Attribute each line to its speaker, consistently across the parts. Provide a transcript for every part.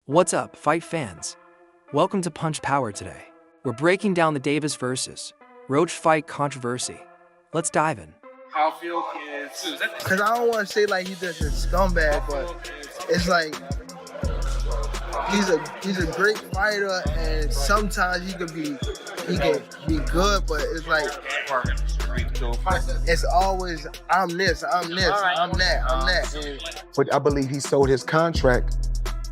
Speaker 1: What's up, fight fans? Welcome to Punch Power today. We're breaking down the Davis versus Roach fight controversy. Let's dive in.
Speaker 2: How I feel is
Speaker 3: because I don't want to say like he's just a scumbag, but it's like he's a great fighter, and sometimes he can be good, but it's like it's always I'm this, I'm that.
Speaker 4: But I believe he sold his contract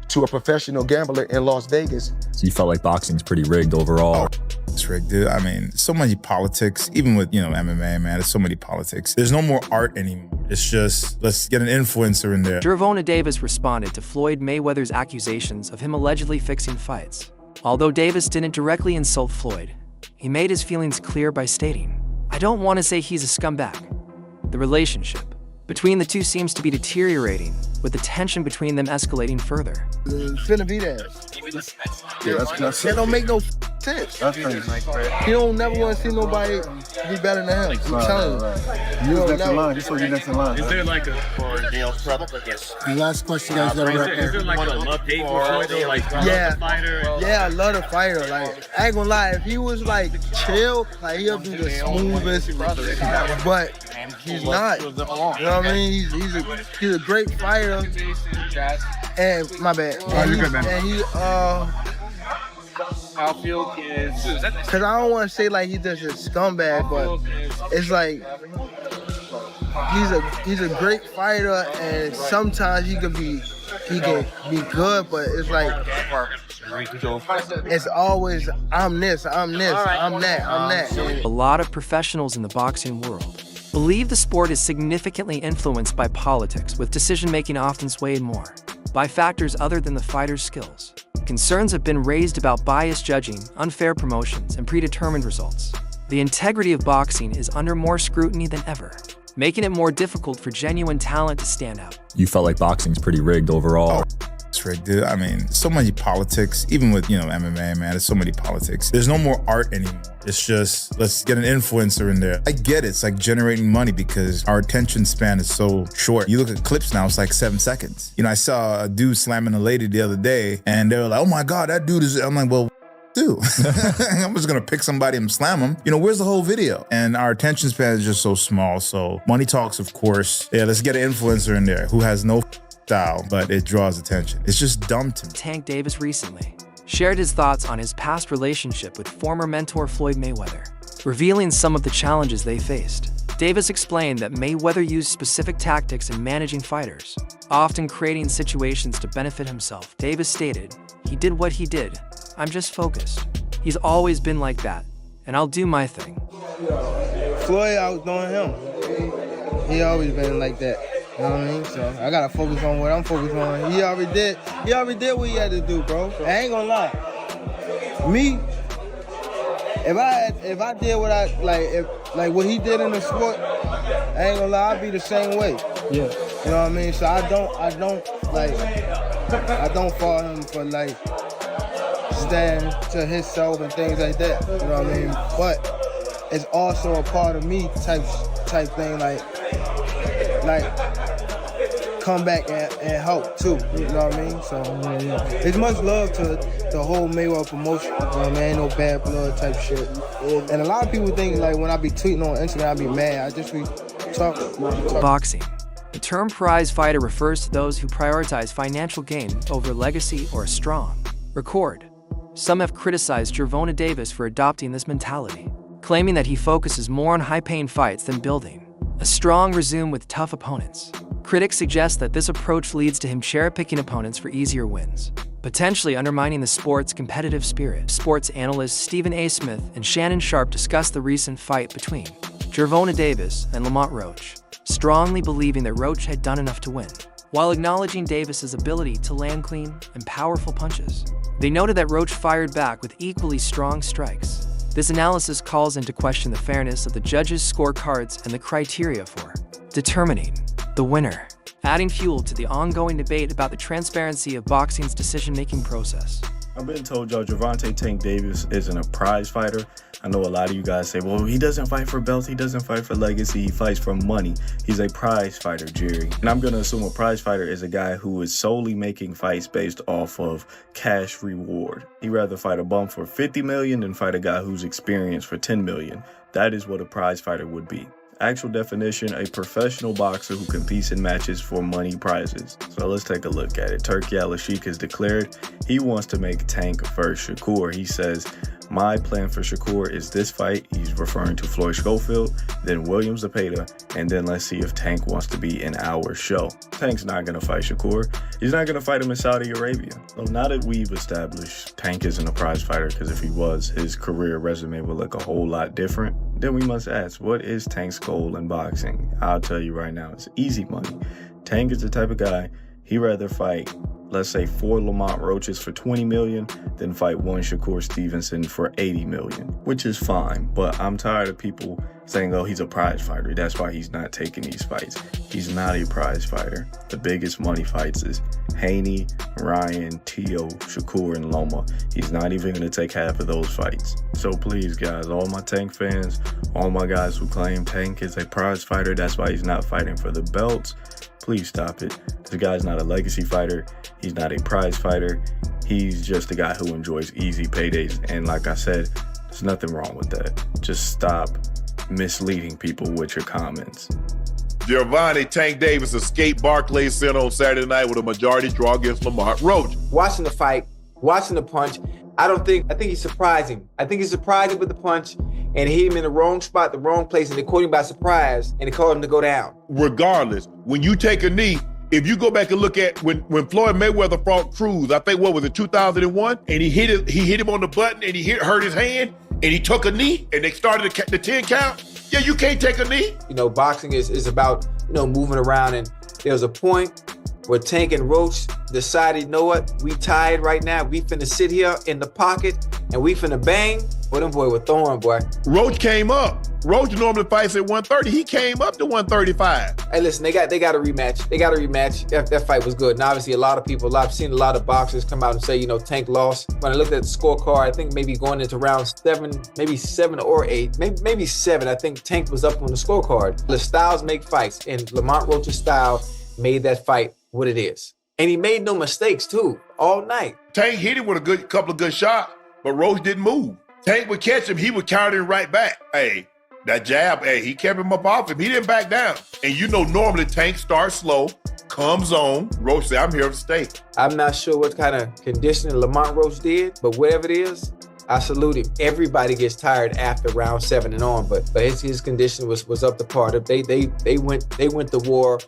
Speaker 4: to a professional gambler in Las Vegas.
Speaker 5: So you felt like boxing's pretty rigged overall?
Speaker 6: It's rigged, dude. I mean, so many politics, even with, MMA, man, there's so many politics. There's no more art anymore. It's just, let's get an influencer in there.
Speaker 1: GervontaDavis responded to Floyd-Mayweather's accusations of him allegedly fixing fights. Although Davis didn't directly insult Floyd, he made his feelings clear by stating, "I don't want to say he's a scumbag." The relationship between the two seems to be deteriorating, with the tension between them escalating further.
Speaker 3: It's finna be that.
Speaker 4: Yeah, that's
Speaker 3: That don't make no sense.
Speaker 4: That's crazy.
Speaker 3: You don't never want to see nobody be better than him. I'm telling you.
Speaker 4: You was next in line. Just so you next in line.
Speaker 2: Is there like a
Speaker 7: The last question, guys, got to wrap
Speaker 2: is there like a love-hate for though? Like
Speaker 3: Yeah.
Speaker 2: the fighter?
Speaker 3: Yeah, I love the fighter. Like, I ain't gonna lie, if he was like chill, like he'll be the smoothest, but he's not. You know what I mean? He's a great fighter. And my bad. And
Speaker 4: you're good, man.
Speaker 3: And he
Speaker 2: How I feel is
Speaker 3: because I don't want to say like he's just a scumbag, but it's like he's a great fighter, and sometimes he can be good, but it's like it's always I'm this, I'm that.
Speaker 1: A lot of professionals in the boxing world believe the sport is significantly influenced by politics, with decision-making often swayed more by factors other than the fighter's skills. Concerns have been raised about biased judging, unfair promotions, and predetermined results. The integrity of boxing is under more scrutiny than ever, making it more difficult for genuine talent to stand out.
Speaker 5: You felt like boxing's pretty rigged overall?
Speaker 6: It's rigged, dude. I mean, so many politics, even with, MMA, man, there's so many politics. There's no more art anymore. It's just, let's get an influencer in there. I get it. It's like generating money because our attention span is so short. You look at clips now, it's like 7 seconds. I saw a dude slamming a lady the other day, and they were like, "Oh my God, that dude is," I'm like, well, dude, I'm just gonna pick somebody and slam them. Where's the whole video? And our attention span is just so small. So money talks, of course. Yeah, let's get an influencer in there who has no style, but it draws attention. It's just dumb to me.
Speaker 1: Tank Davis recently shared his thoughts on his past relationship with former mentor Floyd Mayweather, revealing some of the challenges they faced. Davis explained that Mayweather used specific tactics in managing fighters, often creating situations to benefit himself. Davis stated, "He did what he did. I'm just focused. He's always been like that, and I'll do my thing."
Speaker 3: Floyd, I was doing him. He always been like that. You know what I mean? So I gotta focus on what I'm focused on. He already did what he had to do, bro. I ain't gonna lie. Me, if I did what I like what he did in the sport, I ain't gonna lie, I'd be the same way.
Speaker 7: Yeah.
Speaker 3: You know what I mean? So I don't follow him for like stand to himself and things like that. You know what I mean? But it's also a part of me type thing, like come back and help too. You know what I mean? So it's much love to the whole Mayweather promotion. You know what I mean? Ain't no bad blood type shit. And a lot of people think like when I be tweeting on Instagram, I be mad. I just be talking.
Speaker 1: Boxing. The term prize fighter refers to those who prioritize financial gain over legacy or a strong record. Some have criticized GervontaDavis for adopting this mentality, claiming that he focuses more on high-paying fights than building a strong resume with tough opponents. Critics suggest that this approach leads to him cherry-picking opponents for easier wins, potentially undermining the sport's competitive spirit. Sports analysts Stephen A. Smith and Shannon Sharp discussed the recent fight between GervontaDavis and Lamont Roach, strongly believing that Roach had done enough to win, while acknowledging Davis's ability to land clean and powerful punches. They noted that Roach fired back with equally strong strikes. This analysis calls into question the fairness of the judges' scorecards and the criteria for determining the winner, adding fuel to the ongoing debate about the transparency of boxing's decision-making process.
Speaker 8: I've been told y'all Gervonta Tank Davis isn't a prize fighter. I know a lot of you guys say, well, he doesn't fight for belts, he doesn't fight for legacy, he fights for money. He's a prize fighter, Jerry. And I'm gonna assume a prize fighter is a guy who is solely making fights based off of cash reward. He'd rather fight a bum for 50 million than fight a guy who's experienced for 10 million. That is what a prize fighter would be. Actual definition, a professional boxer who competes in matches for money prizes. So let's take a look at it. Turki Al-Sheikh has declared he wants to make Tank versus Shakur. He says, my plan for Shakur is this fight. He's referring to Floyd Schofield, then Williams Zepeda, and then let's see if Tank wants to be in our show. Tank's not going to fight Shakur. He's not going to fight him in Saudi Arabia. So now that we've established Tank isn't a prize fighter, because if he was, his career resume would look a whole lot different, then we must ask, what is Tank's goal in boxing? I'll tell you right now, it's easy money. Tank is the type of guy, he'd rather fight, let's say, 4 Lamont Roaches for 20 million than fight 1 Shakur Stevenson for 80 million, which is fine. But I'm tired of people saying, oh, he's a prize fighter. That's why he's not taking these fights. He's not a prize fighter. The biggest money fights is Haney, Ryan, Tio, Shakur, and Loma. He's not even going to take half of those fights. So please, guys, all my Tank fans, all my guys who claim Tank is a prize fighter, that's why he's not fighting for the belts, please stop it. This guy's not a legacy fighter. He's not a prize fighter. He's just a guy who enjoys easy paydays. And like I said, there's nothing wrong with that. Just stop misleading people with your comments.
Speaker 9: Gervonta Tank Davis escaped Barclays Center on Saturday night with a majority draw against Lamont Roach.
Speaker 10: Watching the fight, watching the punch, I think he surprised him. I think he surprised him with the punch and hit him in the wrong spot, the wrong place, and they caught him by surprise and they called him to go down.
Speaker 9: Regardless, when you take a knee, if you go back and look at when Floyd Mayweather fought Cruz, I think, what was it, 2001? And he hit him on the button and he hurt his hand and he took a knee and they started the 10 count. Yeah, you can't take a knee.
Speaker 10: You know, boxing is about, moving around, and there was a point where Tank and Roach decided, you know what, we tied right now. We finna sit here in the pocket and we finna bang. Boy, them boy were throwing, boy.
Speaker 9: Roach came up. Roach normally fights at 130. He came up to 135.
Speaker 10: Hey, listen, they got a rematch. They got a rematch. That fight was good. And obviously, I've seen a lot of boxers come out and say, Tank lost. When I looked at the scorecard, I think maybe going into round 7, maybe 7 or 8, maybe 7, I think Tank was up on the scorecard. The styles make fights, and Lamont Roach's style made that fight what it is. And he made no mistakes, too, all night.
Speaker 9: Tank hit him with a couple of good shots, but Roach didn't move. Tank would catch him, he would counter him right back. Hey, that jab, he kept him up off him. He didn't back down. And normally Tank starts slow, comes on. Roach said, I'm here to stay.
Speaker 10: I'm not sure what kind of conditioning Lamont Roach did, but whatever it is, I salute him. Everybody gets tired after round 7 and on, but his condition was up to par. They went to war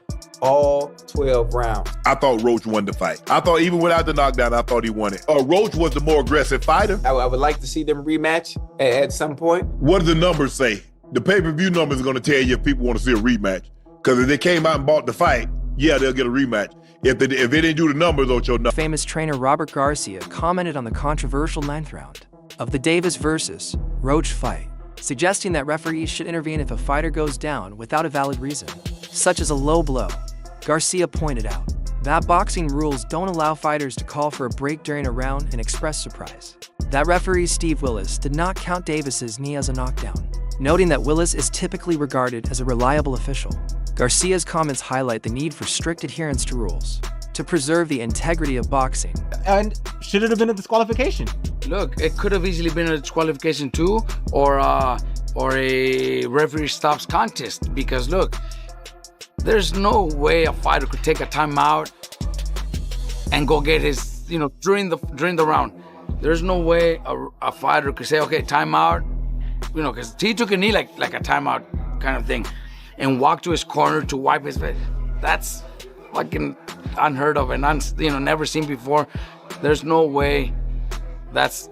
Speaker 10: all 12 rounds.
Speaker 9: I thought Roach won the fight. I thought even without the knockdown, I thought he won it. Roach was the more aggressive fighter.
Speaker 10: I would like to see them rematch at some point.
Speaker 9: What do the numbers say? The pay-per-view numbers are going to tell you if people want to see a rematch. Because if they came out and bought the fight, yeah, they'll get a rematch. If they didn't do the numbers, they'll show nothing.
Speaker 1: Famous trainer Robert Garcia commented on the controversial 9th round of the Davis versus Roach fight, suggesting that referees should intervene if a fighter goes down without a valid reason, such as a low blow. Garcia pointed out that boxing rules don't allow fighters to call for a break during a round and express surprise. That referee Steve Willis did not count Davis's knee as a knockdown, noting that Willis is typically regarded as a reliable official. Garcia's comments highlight the need for strict adherence to rules to preserve the integrity of boxing.
Speaker 11: And should it have been a disqualification?
Speaker 12: Look, it could have easily been a disqualification too, or a referee stops contest, because look, there's no way a fighter could take a timeout and go get his, during the round. There's no way a fighter could say, okay, timeout, because he took a knee like a timeout kind of thing, and walk to his corner to wipe his face. That's fucking unheard of and never seen before. There's no way that's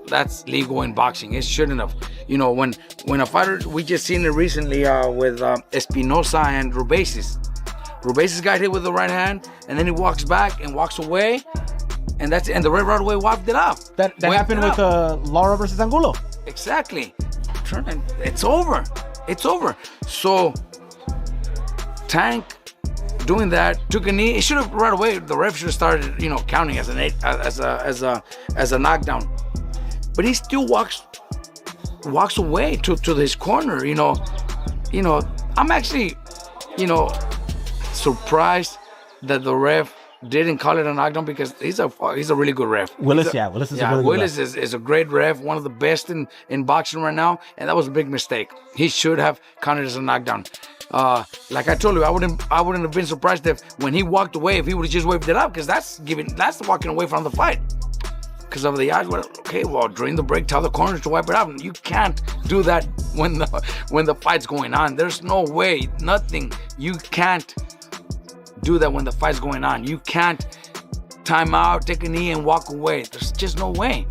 Speaker 12: legal in boxing. It shouldn't have. When a fighter, we just seen it recently with Espinosa and Rubesis. Rubesis got hit with the right hand, and then he walks back and walks away, and the red right away wiped it off.
Speaker 11: That happened with Lara versus Angulo.
Speaker 12: Exactly. It's over. It's over. So Tank doing that, took a knee. It should have right away. The ref should have started, counting as a knockdown. But he still walks away to his corner. I'm actually, surprised that the ref didn't call it a knockdown because he's a really good ref.
Speaker 11: Willis is a really good ref.
Speaker 12: Willis is a great ref, one of the best in boxing right now, and that was a big mistake. He should have counted as a knockdown. Like I told you, I wouldn't have been surprised if when he walked away, if he would have just waved it up, because that's walking away from the fight. Because of the eyes, okay, well, during the break, tell the corners to wipe it up. You can't do that when the fight's going on. There's no way, nothing. You can't do that when the fight's going on. You can't time out, take a knee, and walk away. There's just no way.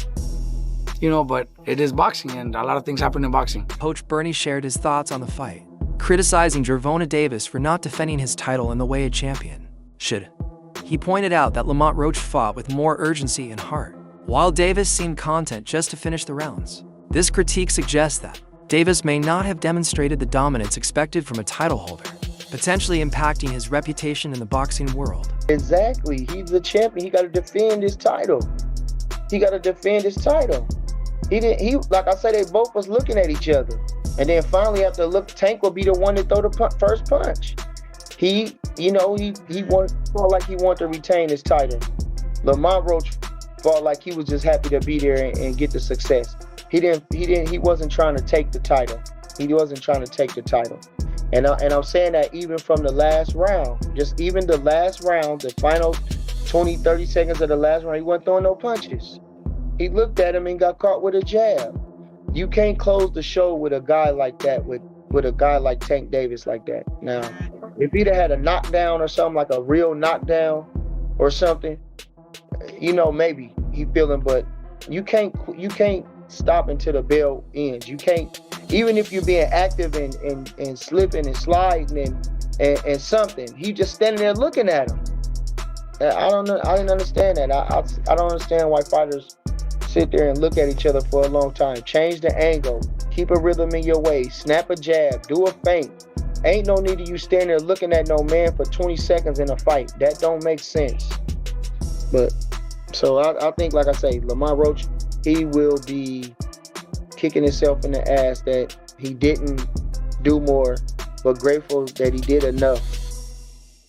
Speaker 12: But it is boxing, and a lot of things happen in boxing.
Speaker 1: Coach Bernie shared his thoughts on the fight, criticizing GervontaDavis for not defending his title in the way a champion should. He pointed out that Lamont Roach fought with more urgency and heart, while Davis seemed content just to finish the rounds. This critique suggests that Davis may not have demonstrated the dominance expected from a title holder, potentially impacting his reputation in the boxing world.
Speaker 13: Exactly. He's the champion. He got to defend his title. He like I said, they both was looking at each other. And then finally, after Tank will be the one to throw the first punch. He felt like he wanted to retain his title. Lamont Roach felt like he was just happy to be there and get the success. He wasn't trying to take the title. And I'm saying that even from the last round, the final 20, 30 seconds of the last round, he wasn't throwing no punches. He looked at him and got caught with a jab. You can't close the show with a guy like that, with a guy like Tank Davis like that. Now, if he'd have had a knockdown or something, like a real knockdown or something, maybe he feeling, but you can't stop until the bell ends. You can't, even if you're being active and slipping and sliding and something, he just standing there looking at him. I don't know. I didn't understand that. I don't understand why fighters sit there and look at each other for a long time. Change the angle. Keep a rhythm in your way. Snap a jab. Do a feint. Ain't no need of you standing there looking at no man for 20 seconds in a fight. That don't make sense. But so I think, like I say, Lamont Roach, he will be kicking himself in the ass that he didn't do more, but grateful that he did enough.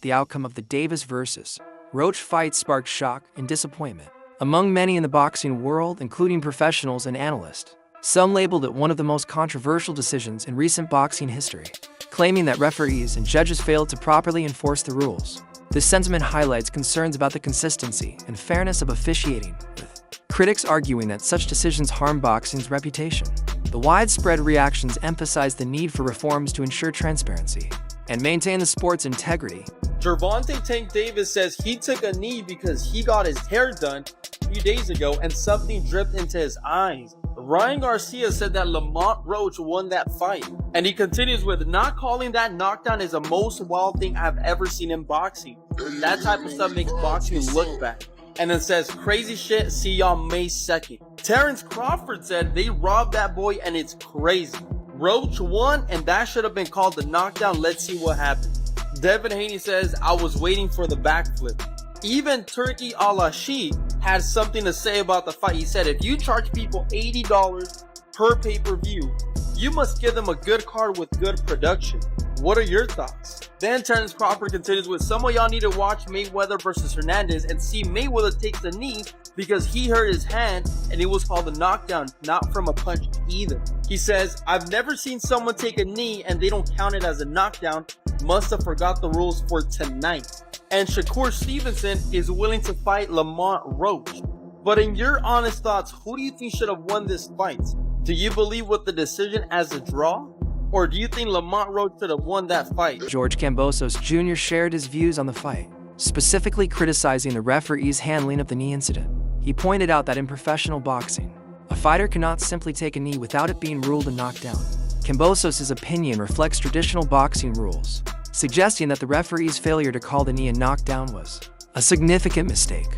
Speaker 1: The outcome of the Davis versus Roach fight sparked shock and disappointment among many in the boxing world, including professionals and analysts. Some labeled it one of the most controversial decisions in recent boxing history, claiming that referees and judges failed to properly enforce the rules. This sentiment highlights concerns about the consistency and fairness of officiating, with critics arguing that such decisions harm boxing's reputation. The widespread reactions emphasize the need for reforms to ensure transparency and maintain the sport's integrity.
Speaker 14: Gervonta Tank Davis says he took a knee because he got his hair done a few days ago and something dripped into his eyes. Ryan Garcia said that Lamont Roach won that fight. And he continues with, not calling that knockdown is the most wild thing I've ever seen in boxing. That type of stuff makes boxing look bad. And then says, crazy shit, see y'all May 2nd. Terrence Crawford said they robbed that boy and it's crazy. Roach won and that should have been called the knockdown. Let's see what happens. Devin Haney says, I was waiting for the backflip. Even Turki Alashi had something to say about the fight. He said, if you charge people $80 per pay-per-view, you must give them a good card with good production. What are your thoughts? Then Terrence Crawford continues with, some of y'all need to watch Mayweather versus Hernandez and see Mayweather takes a knee because he hurt his hand and it was called a knockdown, not from a punch either. He says, I've never seen someone take a knee and they don't count it as a knockdown. Must have forgot the rules for tonight. And Shakur Stevenson is willing to fight Lamont Roach. But in your honest thoughts, who do you think should have won this fight? Do you believe with the decision as a draw? Or do you think Lamont Roach should have won that fight?
Speaker 1: George Kambosos Jr. shared his views on the fight, specifically criticizing the referee's handling of the knee incident. He pointed out that in professional boxing, a fighter cannot simply take a knee without it being ruled a knockdown. Kambosos' opinion reflects traditional boxing rules, suggesting that the referee's failure to call the knee a knockdown was a significant mistake.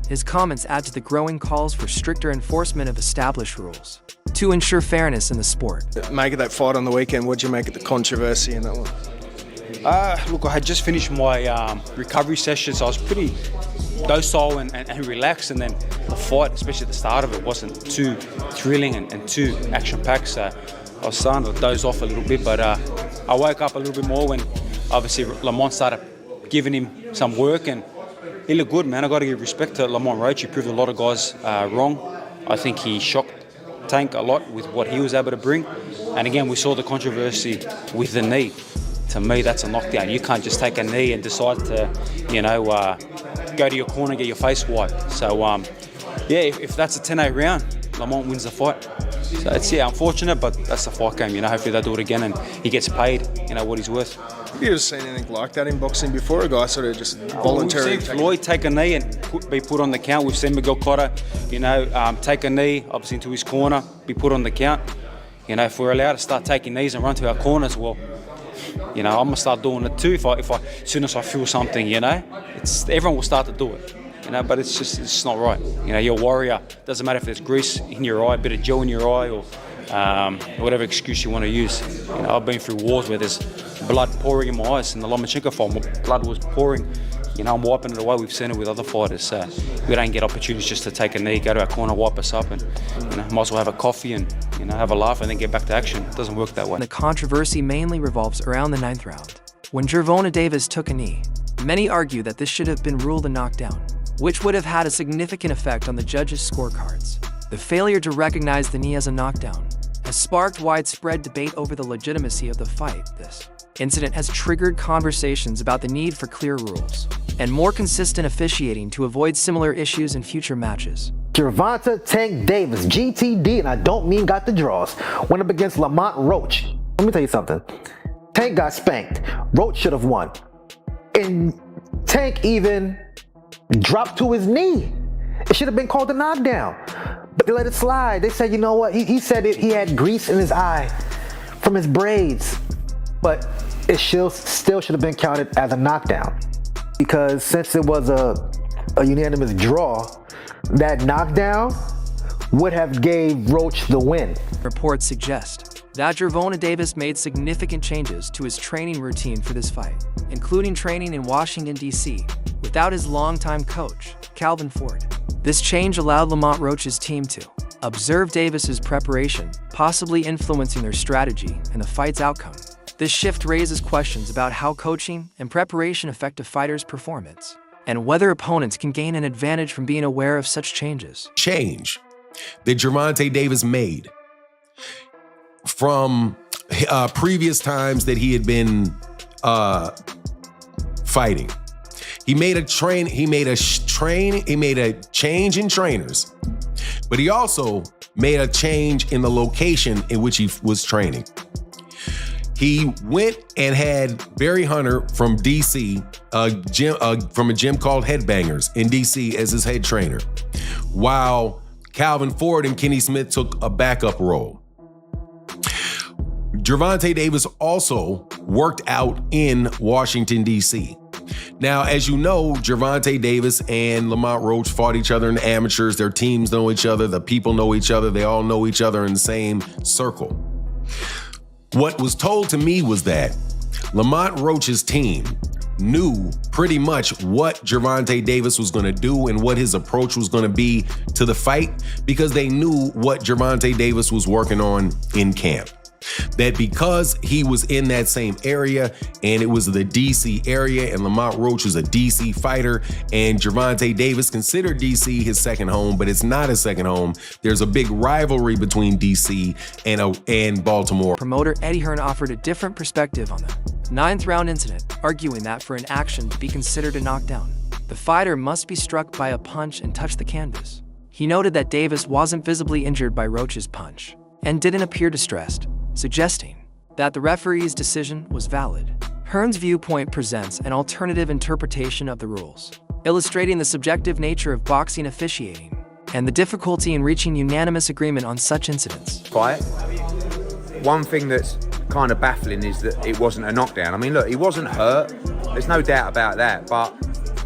Speaker 1: His comments add to the growing calls for stricter enforcement of established rules to ensure fairness in the sport.
Speaker 15: Make of that fight on the weekend, what'd you make of the controversy in that one? Look, I had just finished my recovery session, so I was pretty docile and relaxed, and then the fight, especially at the start of it, wasn't too thrilling and too action-packed, so I was starting to doze off a little bit, but I woke up a little bit more when obviously Lamont started giving him some work, and he looked good, man. I got to give respect to Lamont Roach. He proved a lot of guys wrong. I think he shocked Tank a lot with what he was able to bring, and again, we saw the controversy with the knee. To me, that's a knockdown. You can't just take a knee and decide to, go to your corner and get your face wiped. So, yeah, if that's a 10-8 round, Lamont wins the fight. So it's, unfortunate, but that's the fight game. Hopefully they'll do it again and he gets paid, what he's worth.
Speaker 16: Have you ever seen anything like that in boxing before? A guy sort of just voluntarily...
Speaker 15: We've seen Floyd take a knee and be put on the count. We've seen Miguel Cotto, take a knee, obviously into his corner, be put on the count. If we're allowed to start taking knees and run to our corners, well, I'm gonna start doing it too. If I, as soon as I feel something, everyone will start to do it. But it's not right. You're a warrior. Doesn't matter if there's grease in your eye, a bit of gel in your eye, or whatever excuse you want to use. I've been through wars where there's blood pouring in my eyes. In the Lomachenko fight, blood was pouring. I'm wiping it away. We've seen it with other fighters. We don't get opportunities just to take a knee, go to our corner, wipe us up, and might as well have a coffee and have a laugh and then get back to action. It doesn't work that way.
Speaker 1: The controversy mainly revolves around the 9th round. When GervontaDavis took a knee, many argue that this should have been ruled a knockdown, which would have had a significant effect on the judges' scorecards. The failure to recognize the knee as a knockdown has sparked widespread debate over the legitimacy of the fight. This incident has triggered conversations about the need for clear rules and more consistent officiating to avoid similar issues in future matches.
Speaker 17: Gervonta Tank Davis, GTD, and I don't mean got the draws, went up against Lamont Roach. Let me tell you something. Tank got spanked. Roach should have won. And Tank even dropped to his knee. It should have been called a knockdown. But they let it slide. They said, you know what? He said he had grease in his eye from his braids. But it still should have been counted as a knockdown. Because since it was a unanimous draw, that knockdown would have gave Roach the win.
Speaker 1: Reports suggest that GervontaDavis made significant changes to his training routine for this fight, including training in Washington, D.C., without his longtime coach, Calvin Ford. This change allowed Lamont Roach's team to observe Davis's preparation, possibly influencing their strategy and the fight's outcome. This shift raises questions about how coaching and preparation affect a fighter's performance, and whether opponents can gain an advantage from being aware of such changes.
Speaker 18: Change that GervontaDavis made from previous times that he had been fighting. He made a change in trainers, but he also made a change in the location in which he was training. He went and had Barry Hunter from DC, from a gym called Headbangers in DC, as his head trainer, while Calvin Ford and Kenny Smith took a backup role. GervontaDavis also worked out in Washington, DC. Now, as you know, GervontaDavis and Lamont Roach fought each other in the amateurs. Their teams know each other. The people know each other. They all know each other in the same circle. What was told to me was that Lamont Roach's team knew pretty much what GervontaDavis was going to do and what his approach was going to be to the fight, because they knew what GervontaDavis was working on in camp. That because he was in that same area and it was the DC area, and Lamont Roach is a DC fighter, and GervontaDavis considered DC his second home, but it's not his second home. There's a big rivalry between DC and Baltimore.
Speaker 1: Promoter Eddie Hearn offered a different perspective on the 9th round incident, arguing that for an action to be considered a knockdown, the fighter must be struck by a punch and touch the canvas. He noted that Davis wasn't visibly injured by Roach's punch and didn't appear distressed, suggesting that the referee's decision was valid. Hearn's viewpoint presents an alternative interpretation of the rules, illustrating the subjective nature of boxing officiating and the difficulty in reaching unanimous agreement on such incidents.
Speaker 19: Fight. One thing that's kind of baffling is that it wasn't a knockdown. I mean, look, he wasn't hurt. There's no doubt about that. But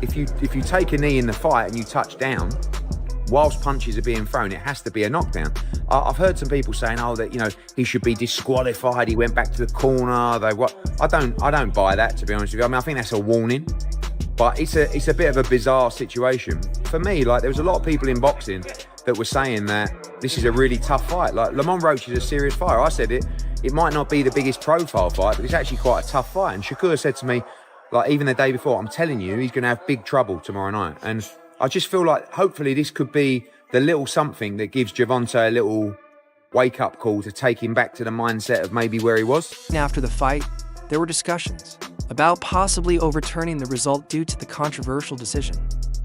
Speaker 19: if you take a knee in the fight and you touch down, whilst punches are being thrown, it has to be a knockdown. I've heard some people saying, oh, that, you know, he should be disqualified. He went back to the corner. I don't buy that, to be honest with you. I mean, I think that's a warning, but it's a bit of a bizarre situation. For me, like, there was a lot of people in boxing that were saying that this is a really tough fight. Like, Lamont Roach is a serious fighter. I said it might not be the biggest profile fight, but it's actually quite a tough fight. And Shakur said to me, like, even the day before, I'm telling you, he's going to have big trouble tomorrow night. And I just feel like hopefully this could be the little something that gives Gervonta a little wake-up call to take him back to the mindset of maybe where he was.
Speaker 1: After the fight, there were discussions about possibly overturning the result due to the controversial decision.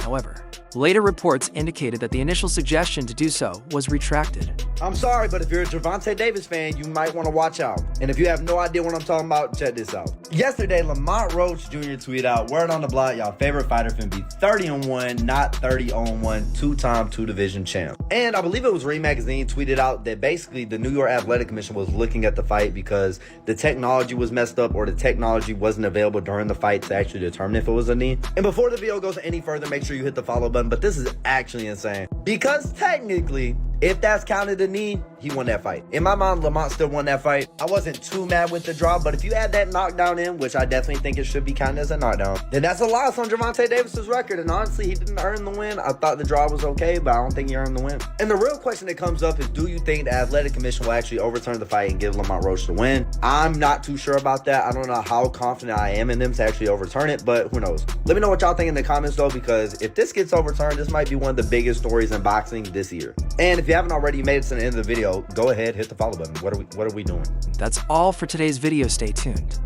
Speaker 1: However, later reports indicated that the initial suggestion to do so was retracted.
Speaker 20: I'm sorry, but if you're a GervontaDavis fan, you might want to watch out. And if you have no idea what I'm talking about, check this out. Yesterday, Lamont Roach Jr. tweeted out, word on the block, y'all favorite fighter finna be 30-1, not 30-1, two-time two-division champ. And I believe it was Ring Magazine tweeted out that basically the New York Athletic Commission was looking at the fight because the technology was messed up or the technology wasn't available during the fight to actually determine if it was a knee. And before the video goes any further, make sure you hit the follow button. But this is actually insane because technically, if that's counted a knee, he won that fight. In my mind, Lamont still won that fight. I wasn't too mad with the draw, but if you add that knockdown in, which I definitely think it should be counted as a knockdown, then that's a loss on GervontaDavis's record. And honestly, he didn't earn the win. I thought the draw was okay, but I don't think he earned the win. And the real question that comes up is, do you think the Athletic Commission will actually overturn the fight and give Lamont Roach the win? I'm not too sure about that. I don't know how confident I am in them to actually overturn it, but who knows? Let me know what y'all think in the comments though, because if this gets overturned, this might be one of the biggest stories in boxing this year. And if you haven't already made it to the end of the video, go ahead, hit the follow button. What are we doing?
Speaker 1: That's all for today's video. Stay tuned.